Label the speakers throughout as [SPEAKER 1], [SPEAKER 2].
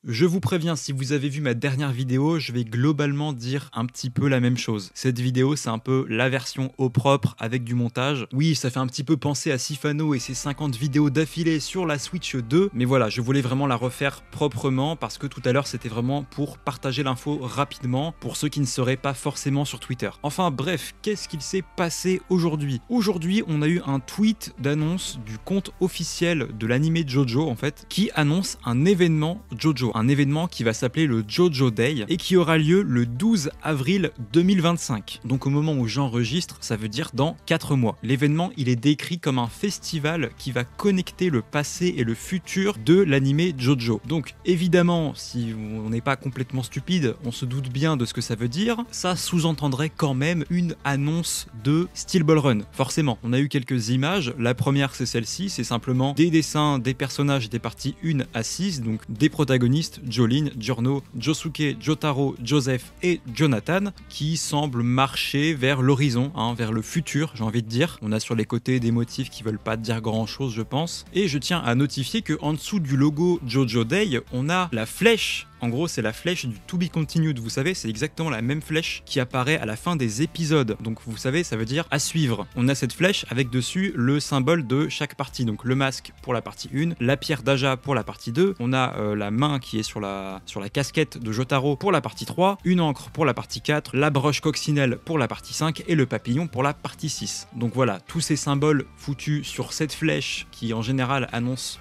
[SPEAKER 1] Je vous préviens, si vous avez vu ma dernière vidéo, je vais globalement dire un petit peu la même chose. Cette vidéo, c'est un peu la version au propre avec du montage. Oui, ça fait un petit peu penser à Sifano et ses 50 vidéos d'affilée sur la Switch 2, mais voilà, je voulais vraiment la refaire proprement parce que tout à l'heure, c'était vraiment pour partager l'info rapidement pour ceux qui ne seraient pas forcément sur Twitter. Enfin bref, qu'est-ce qu'il s'est passé aujourd'hui? Aujourd'hui, on a eu un tweet d'annonce du compte officiel de l'animé JoJo, en fait, qui annonce un événement JoJo. Un événement qui va s'appeler le JoJo Day et qui aura lieu le 12 avril 2025. Donc au moment où j'enregistre, ça veut dire dans 4 mois. L'événement, il est décrit comme un festival qui va connecter le passé et le futur de l'animé JoJo. Donc évidemment, si on n'est pas complètement stupide, on se doute bien de ce que ça veut dire. Ça sous-entendrait quand même une annonce de Steel Ball Run. Forcément, on a eu quelques images. La première, c'est celle-ci, c'est simplement des dessins des personnages des parties 1 à 6, donc des protagonistes Jolene, Giorno, Josuke, Jotaro, Joseph et Jonathan qui semblent marcher vers l'horizon, vers le futur, j'ai envie de dire. On a sur les côtés des motifs qui veulent pas dire grand chose, je pense. Et je tiens à notifier que en dessous du logo JoJo Day, on a la flèche. En gros, c'est la flèche du To Be Continued. Vous savez, c'est exactement la même flèche qui apparaît à la fin des épisodes. Donc, vous savez, ça veut dire à suivre. On a cette flèche avec dessus le symbole de chaque partie. Donc, le masque pour la partie 1, la pierre d'Aja pour la partie 2. On a la main qui est sur la casquette de Jotaro pour la partie 3, une encre pour la partie 4, la broche coccinelle pour la partie 5 et le papillon pour la partie 6. Donc voilà, tous ces symboles foutus sur cette flèche qui en général annonce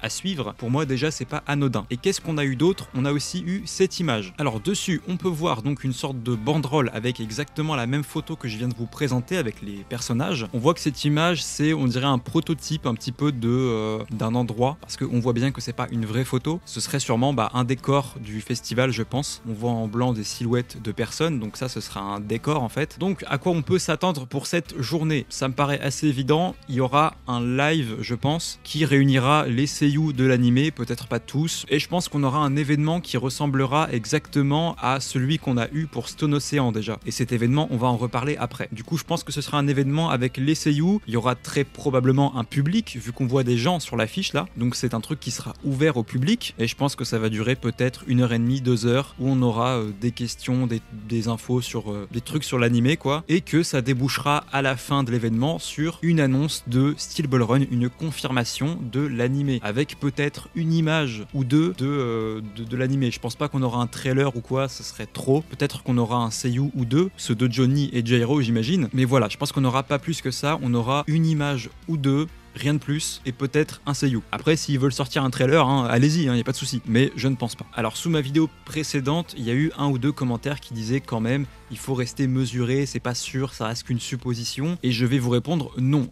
[SPEAKER 1] à suivre, pour moi déjà c'est pas anodin. Et qu'est-ce qu'on a eu d'autre? On a aussi eu cette image. Alors dessus, on peut voir donc une sorte de banderole avec exactement la même photo que je viens de vous présenter avec les personnages. On voit que cette image, c'est, on dirait un prototype un petit peu d'un endroit, parce qu'on voit bien que c'est pas une vraie photo. Ce serait sûrement un décor du festival, je pense. On voit en blanc des silhouettes de personnes, donc ça ce sera un décor en fait. Donc à quoi on peut s'attendre pour cette journée? Ça me paraît assez évident. Il y aura un live, je pense, qui réunira les seiyuu de l'animé, peut-être pas tous, et je pense qu'on aura un événement qui ressemblera exactement à celui qu'on a eu pour Stone Ocean déjà. Et cet événement, on va en reparler après. Du coup, je pense que ce sera un événement avec les seiyuu. Il y aura très probablement un public, vu qu'on voit des gens sur l'affiche là. Donc c'est un truc qui sera ouvert au public, et je pense que ça va durer peut-être 1h30, 2h, où on aura des questions, des infos sur des trucs sur l'animé quoi, et que ça débouchera à la fin de l'événement sur une annonce de Steel Ball Run, une confirmation de l'animé, avec peut-être une image ou deux de l'animé. Je pense pas qu'on aura un trailer ou quoi, ça serait trop. Peut-être qu'on aura un seiyuu ou deux, ceux de Johnny et Jairo j'imagine, mais voilà, je pense qu'on n'aura pas plus que ça, on aura une image ou deux, rien de plus, et peut-être un seiyuu. Après, s'ils veulent sortir un trailer, allez-y, y a pas de souci. Mais je ne pense pas. Alors, sous ma vidéo précédente, il y a eu 1 ou 2 commentaires qui disaient quand même, il faut rester mesuré, c'est pas sûr, ça reste qu'une supposition. Et je vais vous répondre non.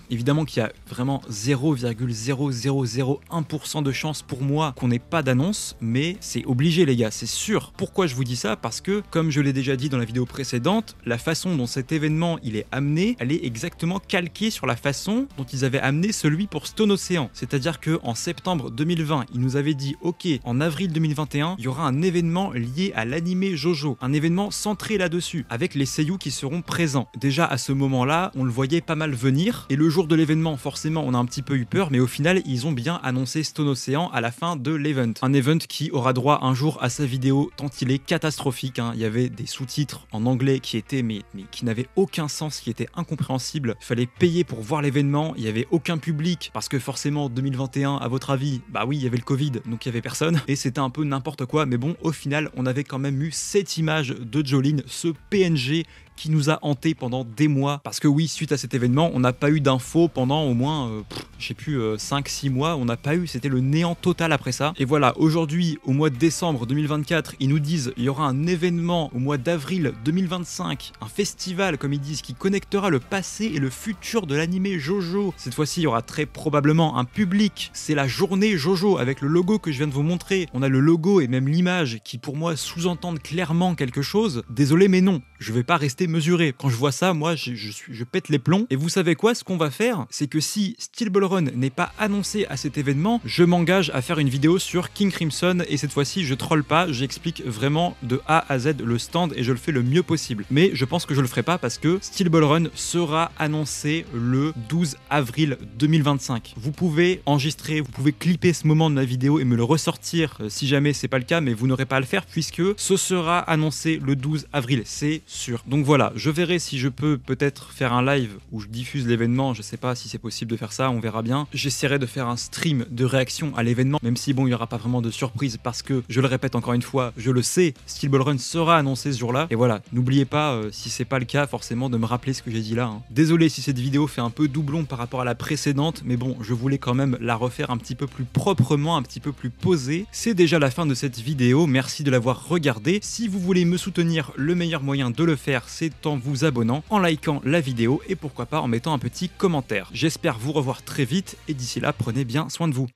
[SPEAKER 1] Évidemment qu'il y a vraiment 0,0001% de chance pour moi qu'on n'ait pas d'annonce, mais c'est obligé les gars, c'est sûr. Pourquoi je vous dis ça? Parce que, comme je l'ai déjà dit dans la vidéo précédente, la façon dont cet événement il est amené, elle est exactement calquée sur la façon dont ils avaient amené celui pour Stone Ocean. C'est-à-dire qu'en septembre 2020, ils nous avaient dit ok, en avril 2021, il y aura un événement lié à l'animé JoJo, un événement centré là-dessus, avec les seiyuu qui seront présents. Déjà à ce moment-là, on le voyait pas mal venir, et le jour de l'événement, forcément, on a un petit peu eu peur, mais au final, ils ont bien annoncé Stone Ocean à la fin de l'event. Un event qui aura droit un jour à sa vidéo, tant il est catastrophique. Il y avait des sous-titres en anglais qui étaient, mais qui n'avaient aucun sens, qui étaient incompréhensibles. Il fallait payer pour voir l'événement, il y avait aucun public, parce que forcément, 2021, à votre avis, bah oui, il y avait le Covid, donc il y avait personne, et c'était un peu n'importe quoi, mais bon, au final, on avait quand même eu cette image de Jolene, ce PNG qui nous a hanté pendant des mois, parce que oui, suite à cet événement, on n'a pas eu d'infos pendant au moins, 5-6 mois, on n'a pas eu, c'était le néant total après ça. Et voilà, aujourd'hui, au mois de décembre 2024, ils nous disent il y aura un événement au mois d'avril 2025, un festival, comme ils disent, qui connectera le passé et le futur de l'animé JoJo. Cette fois-ci, il y aura très probablement un public, c'est la journée JoJo, avec le logo que je viens de vous montrer. On a le logo et même l'image qui, pour moi, sous-entendent clairement quelque chose. Désolé, mais non. je vais pas rester mesuré. Quand je vois ça, moi, je pète les plombs. Et vous savez quoi? Ce qu'on va faire, c'est que si Steel Ball Run n'est pas annoncé à cet événement, je m'engage à faire une vidéo sur King Crimson. Et cette fois-ci, je troll pas, j'explique vraiment de A à Z le stand et je le fais le mieux possible. Mais je pense que je le ferai pas parce que Steel Ball Run sera annoncé le 12 avril 2025. Vous pouvez enregistrer, vous pouvez clipper ce moment de ma vidéo et me le ressortir si jamais c'est pas le cas, mais vous n'aurez pas à le faire puisque ce sera annoncé le 12 avril, c'est sûr. Donc voilà, je verrai si je peux peut-être faire un live où je diffuse l'événement, je sais pas si c'est possible de faire ça, on verra bien. J'essaierai de faire un stream de réaction à l'événement, même si bon, il y aura pas vraiment de surprise parce que, je le répète encore une fois, je le sais, Steel Ball Run sera annoncé ce jour-là. Et voilà, n'oubliez pas, si c'est pas le cas, forcément de me rappeler ce que j'ai dit là. Désolé si cette vidéo fait un peu doublon par rapport à la précédente, mais bon, je voulais quand même la refaire un petit peu plus proprement, un petit peu plus posée. C'est déjà la fin de cette vidéo, merci de l'avoir regardée. Si vous voulez me soutenir, le meilleur moyen de le faire, c'est en vous abonnant, en likant la vidéo et pourquoi pas en mettant un petit commentaire. J'espère vous revoir très vite et d'ici là, prenez bien soin de vous.